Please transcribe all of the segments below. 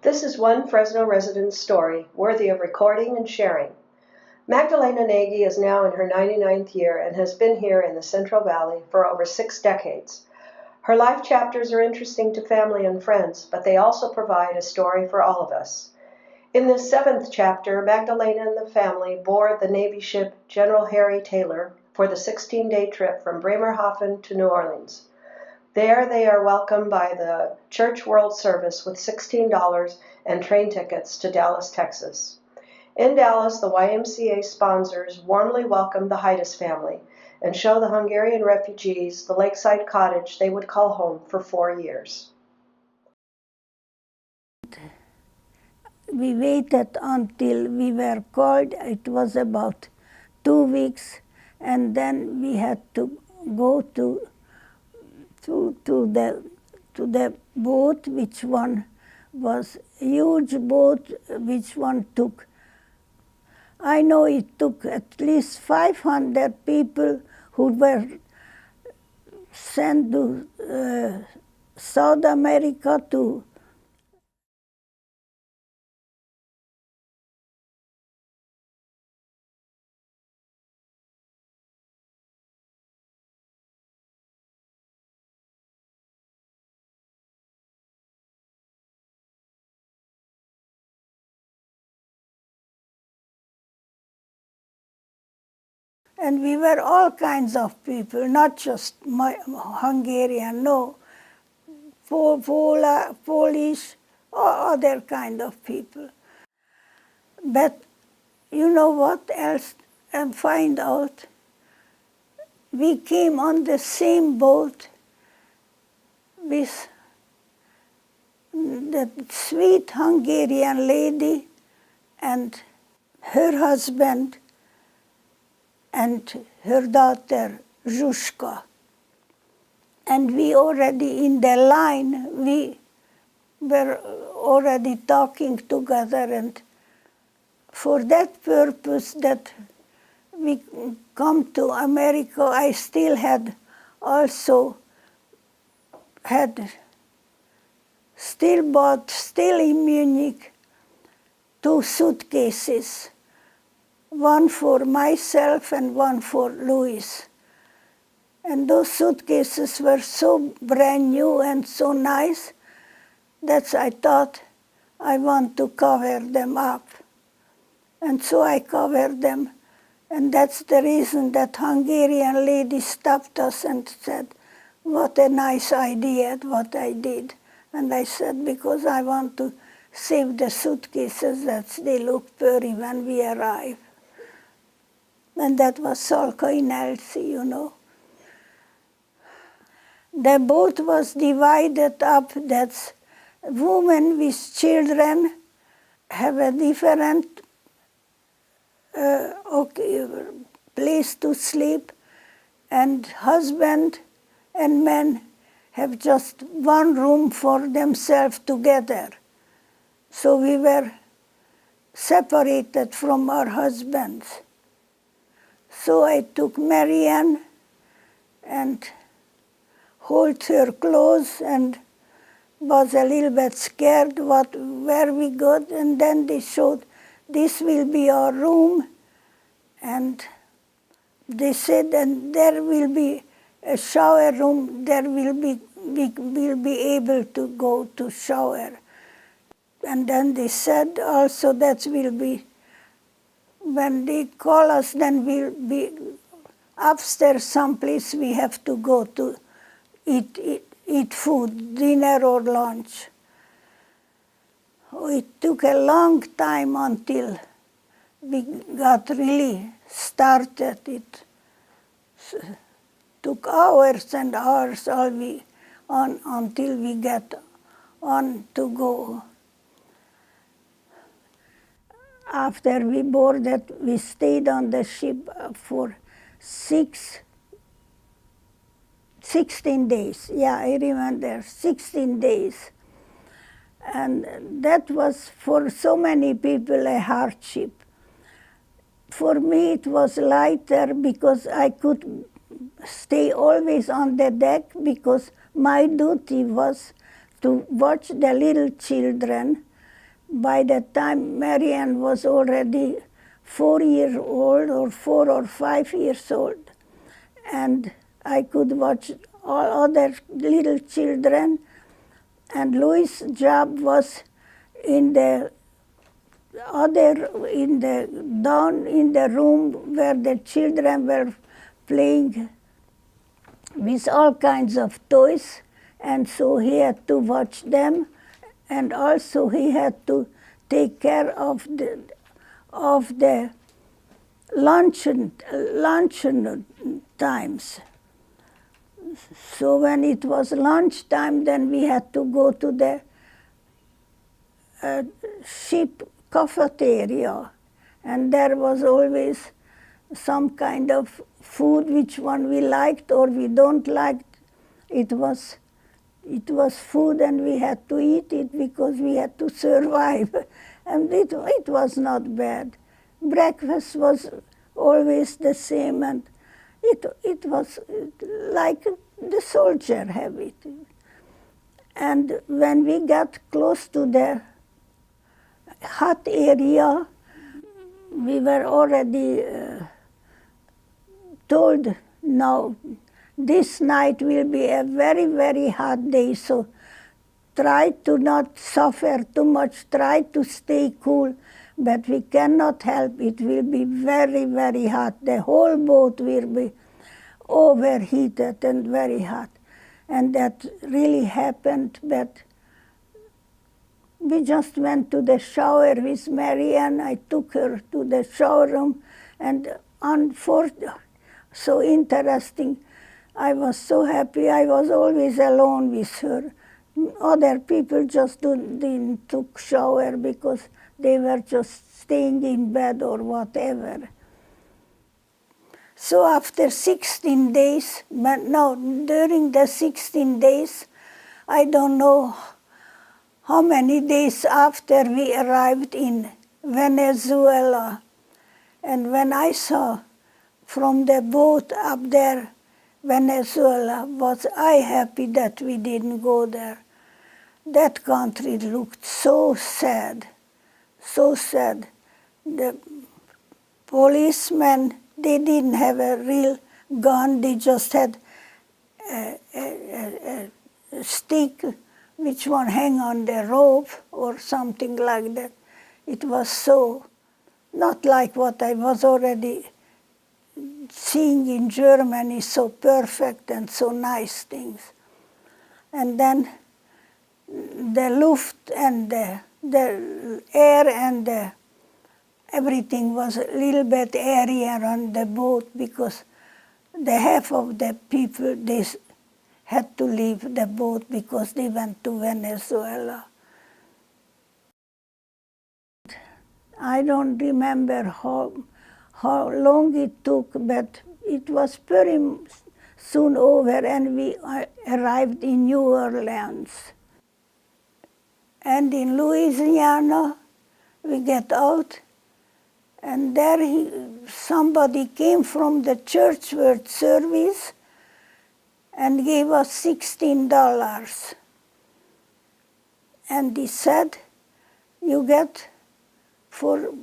This is one Fresno resident's story, worthy of recording and sharing. Magdalena Nagy is now in her 99th year and has been here in the Central Valley for over 6 decades. Her life chapters are interesting to family and friends, but they also provide a story for all of us. In this 7th chapter, Magdalena and the family board the Navy ship General Harry Taylor for the 16-day trip from Bremerhaven to New Orleans. There they are welcomed by the Church World Service with $16 and train tickets to Dallas, Texas. In Dallas, the YMCA sponsors warmly welcome the Heides family and show the Hungarian refugees the lakeside cottage they would call home for 4 years. We waited until we were called. It was about 2 weeks, and then we had to go to the boat, which one was a huge boat, which one took, I know it took at least 500 people who were sent to South America to and we were all kinds of people, not just Hungarian, no, Polish, or other kind of people. But you know what else? And find out, we came on the same boat with the sweet Hungarian lady and her husband and her daughter, Zsuzka. And we already, in the line, we were already talking together, and for that purpose that we come to America, I still had still in Munich, 2 suitcases. One for myself and one for Louis. And those suitcases were so brand new and so nice that I thought I want to cover them up. And so I covered them. And that's the reason that Hungarian lady stopped us and said, "What a nice idea, what I did." And I said, because I want to save the suitcases that they look pretty when we arrive. And that was Salka in Elsie, you know. The boat was divided up. That's women with children have a different place to sleep, and husband and men have just one room for themselves together. So we were separated from our husbands. So I took Marianne and hold her close and was a little bit scared where we got, and then they showed this will be our room, and they said, and there will be a shower room, there will be able to go to shower. And then they said also that will be, when they call us, then we'll be upstairs someplace we have to go to eat food, dinner or lunch. It took a long time until we got really started. It took hours and hours until we get on to go. After we boarded, we stayed on the ship for 16 days. Yeah, I remember, 16 days. And that was, for so many people, a hardship. For me, it was lighter because I could stay always on the deck, because my duty was to watch the little children by that time Marianne was already 4 years old, or 4 or 5 years old. And I could watch all other little children. And Louis' job was in the down in the room where the children were playing with all kinds of toys, and so he had to watch them, and also he had to take care of the luncheon times. So when it was lunch time, then we had to go to the ship cafeteria, and there was always some kind of food which one we liked or we don't like. It was food, and we had to eat it because we had to survive. And it was not bad. Breakfast was always the same, and it was like the soldier have it. And when we got close to the hot area, we were already told, now this night will be a very, very hot day, so try to not suffer too much, try to stay cool, but we cannot help, it will be very, very hot. The whole boat will be overheated and very hot. And that really happened, but we just went to the shower with Marianne. I took her to the shower room, and so interesting. I was so happy. I was always alone with her. Other people just didn't took shower because they were just staying in bed or whatever. So after 16 days, during the 16 days, I don't know how many days after we arrived in Venezuela, and when I saw from the boat up there, Venezuela, was I happy that we didn't go there. That country looked so sad, so sad. The policemen, they didn't have a real gun, they just had a stick which one hang on the rope or something like that. It was so not like what I was already seeing in Germany, so perfect and so nice things. And then the Luft and the air and everything was a little bit airier on the boat because the half of the people, they had to leave the boat because they went to Venezuela. I don't remember how long it took, but it was pretty soon over, and we arrived in New Orleans. And in Louisiana, we get out, and there somebody came from the church world service and gave us $16. And he said, you get for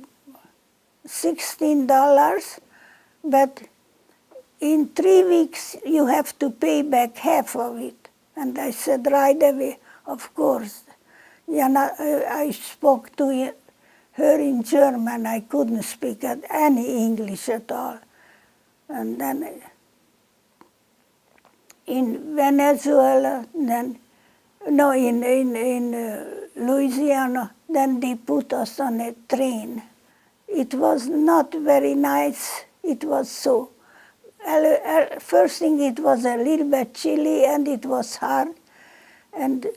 $16, but in 3 weeks you have to pay back half of it. And I said right away, of course. I spoke to her in German. I couldn't speak any English at all. And then in Venezuela, in Louisiana, then they put us on a train. It was not very nice. It was so. First thing, it was a little bit chilly and it was hard. And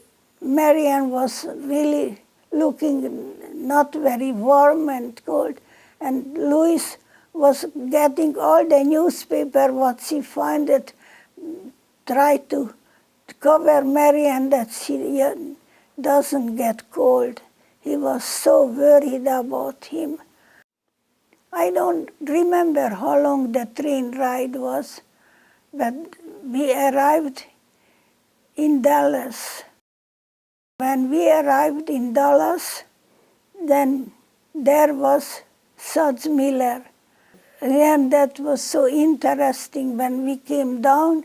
Marianne was really looking not very warm and cold. And Louis was getting all the newspaper, what she found it, tried to cover Marianne that she doesn't get cold. He was so worried about him. I don't remember how long the train ride was, but we arrived in Dallas. When we arrived in Dallas, then there was Suds Miller. And that was so interesting. When we came down,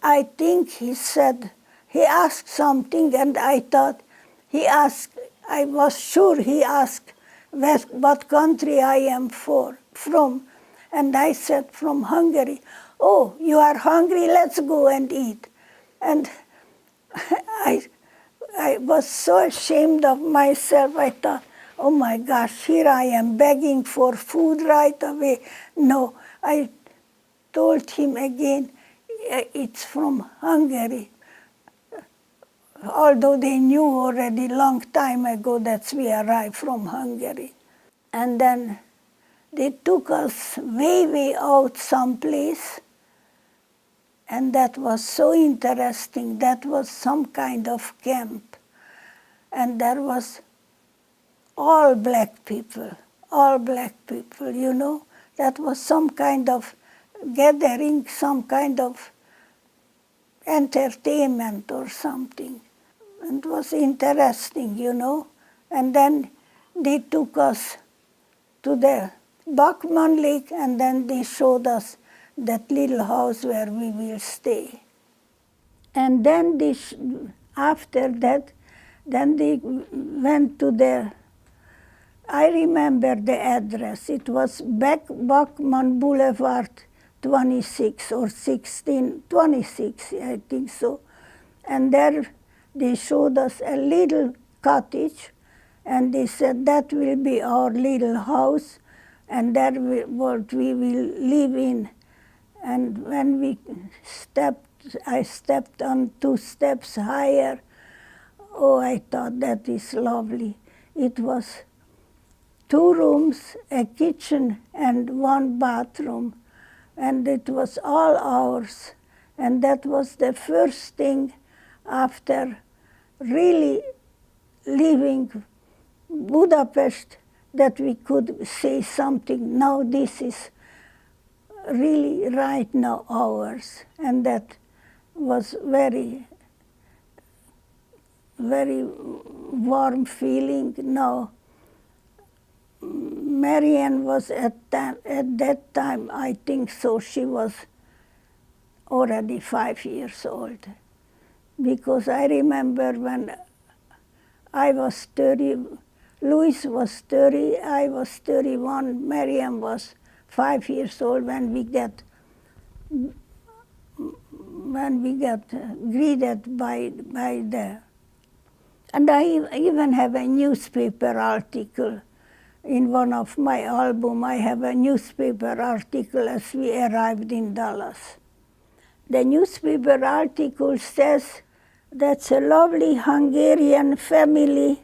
I think he said, he asked something, and I thought he asked, I was sure he asked what country I am from. And I said, from Hungary. Oh, you are hungry? Let's go and eat. And I was so ashamed of myself. I thought, oh my gosh, here I am begging for food right away. No, I told him again, it's from Hungary. Although they knew already long time ago that we arrived from Hungary. And then they took us way, way out someplace. And that was so interesting. That was some kind of camp. And there was all black people, you know. That was some kind of gathering, some kind of entertainment or something. It was interesting, you know. And then they took us to the Bachman Lake, and then they showed us that little house where we will stay. And then after that, then they went to the, I remember the address. It was Bachman Boulevard 26 or 16, 26, I think so. And there they showed us a little cottage, and they said that will be our little house, and that what we will live in. And when I stepped on 2 steps higher. Oh, I thought that is lovely. It was 2 rooms, a kitchen, and 1 bathroom. And it was all ours. And that was the first thing after really leaving Budapest that we could say something. Now this is really right now ours. And that was very, very warm feeling. Now, Marianne was at that time, I think so, she was already 5 years old. Because I remember when I was 30, Louis was 30, I was 31, Marianne was 5 years old when we got greeted by the. And I even have a newspaper article in one of my album. I have a newspaper article as we arrived in Dallas. The newspaper article says that's a lovely Hungarian family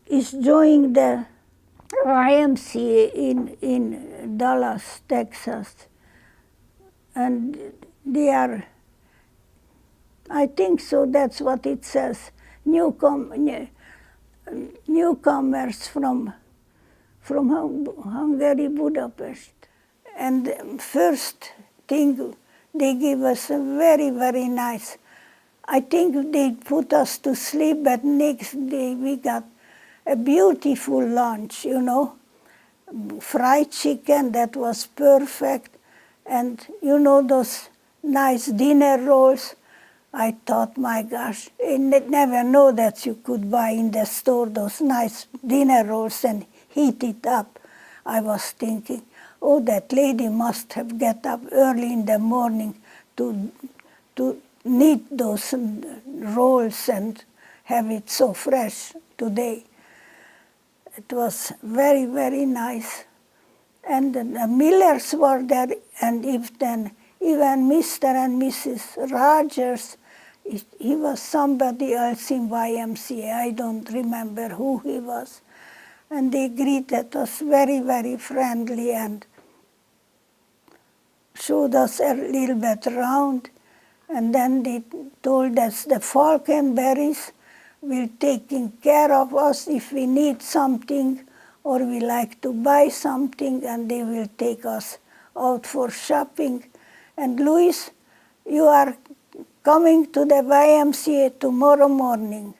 is joining the YMCA in Dallas, Texas. And they are, I think so, that's what it says, newcomers from Hungary, Budapest. And first thing, they gave us a very, very nice, I think they put us to sleep, but next day we got a beautiful lunch, you know, fried chicken that was perfect, and you know those nice dinner rolls. I thought, my gosh, I never know that you could buy in the store those nice dinner rolls and heat it up. I was thinking, oh, that lady must have get up early in the morning to knead those rolls and have it so fresh today. It was very, very nice. And the Millers were there, and even Mr. and Mrs. Rogers, he was somebody else in YMCA. I don't remember who he was. And they greeted us very, very friendly and showed us a little bit around. And then they told us the Falkenberries will taking care of us if we need something or we like to buy something, and they will take us out for shopping. And Louis, you are coming to the YMCA tomorrow morning.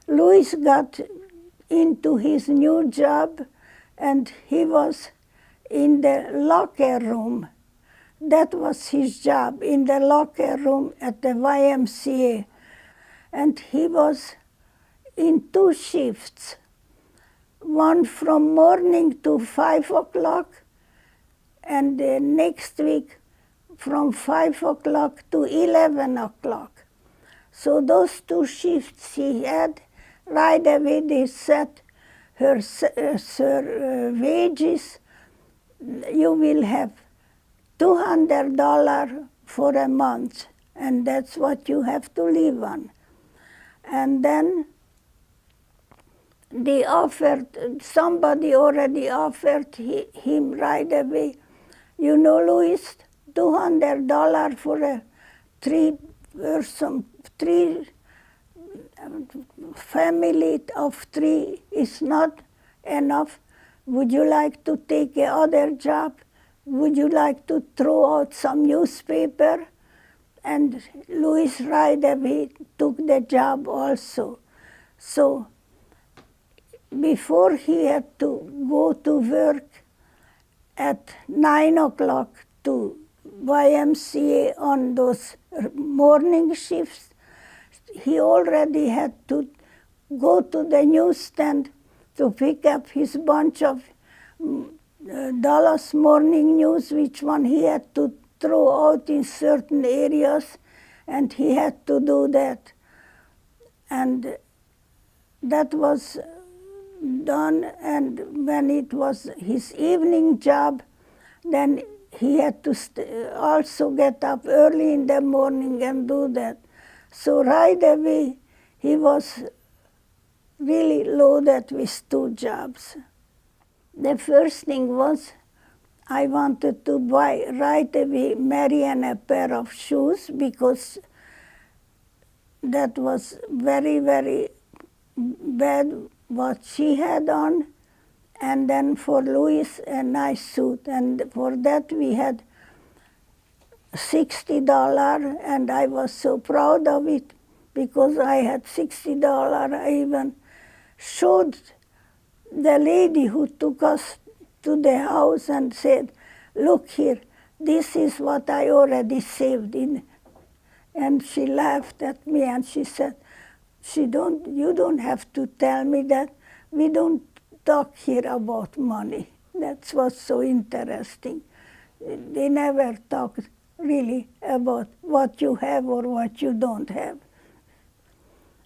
Louis got into his new job, and he was in the locker room. That was his job, in the locker room at the YMCA. And he was in 2 shifts, one from morning to 5 o'clock, and the next week from 5 o'clock to 11 o'clock. So those 2 shifts he had, right away they set her wages. You will have $200 for a month, and that's what you have to live on. And then they offered, somebody already offered him right away, you know, Louis, $200 for a 3 family of 3 is not enough. Would you like to take another job? Would you like to throw out some newspaper? And Louis right away took the job also. So before he had to go to work at 9 o'clock to YMCA on those morning shifts, he already had to go to the newsstand to pick up his bunch of Dallas Morning News, which one he had to throw out in certain areas, and he had to do that. And that was done, and when it was his evening job, then he had to also get up early in the morning and do that. So right away he was really loaded with 2 jobs. The first thing was I wanted to buy right away Marianne a pair of shoes, because that was very, very bad what she had on, and then for Louis a nice suit. And for that we had $60, and I was so proud of it because I had $60. I even showed the lady who took us to the house and said, look here, this is what I already saved in. And she laughed at me and she said, you don't have to tell me that. We don't talk here about money. That was so interesting. They never talk really about what you have or what you don't have.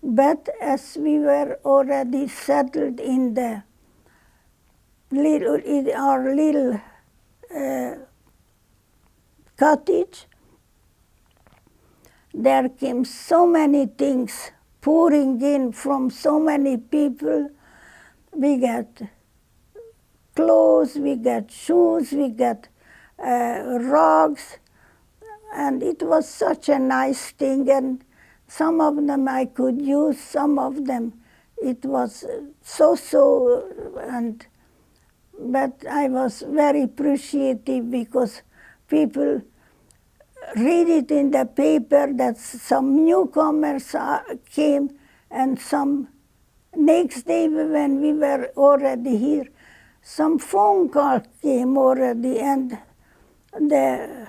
But as we were already settled in the our little cottage, there came so many things pouring in from so many people. We got clothes, we got shoes, we got rugs, and it was such a nice thing. And some of them I could use, some of them it was so-so, but I was very appreciative because people read it in the paper that some newcomers came, and some next day when we were already here, some phone call came already, and the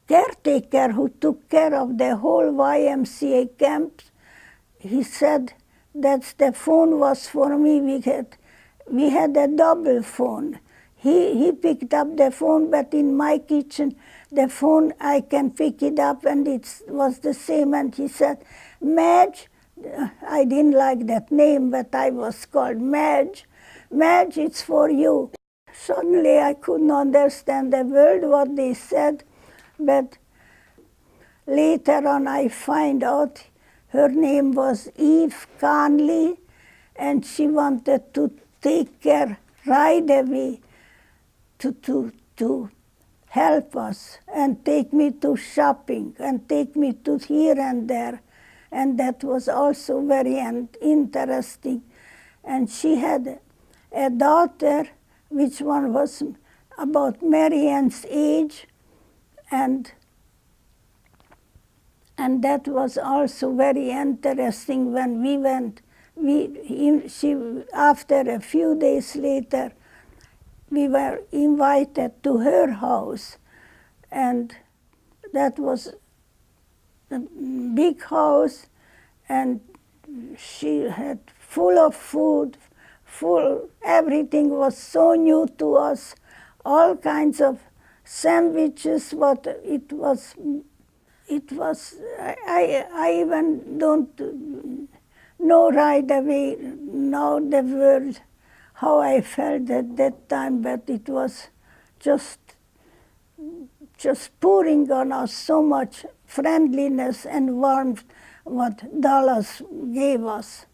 caretaker who took care of the whole YMCA camp, he said that the phone was for me. We had a double phone. He picked up the phone, but in my kitchen, the phone, I can pick it up, and it was the same. And he said, Madge, I didn't like that name, but I was called Madge. Madge, it's for you. Suddenly I couldn't understand a word what they said, but later on I find out her name was Eve Conley, and she wanted to take care right away to help us and take me to shopping and take me to here and there. And that was also very interesting. And she had a daughter, which one was about Marianne's age, and that was also very interesting when we went After a few days later, we were invited to her house, and that was a big house, and she had full of food, everything was so new to us, all kinds of sandwiches, but I even don't know right away now the words how I felt at that time, but it was just pouring on us so much friendliness and warmth what Dallas gave us.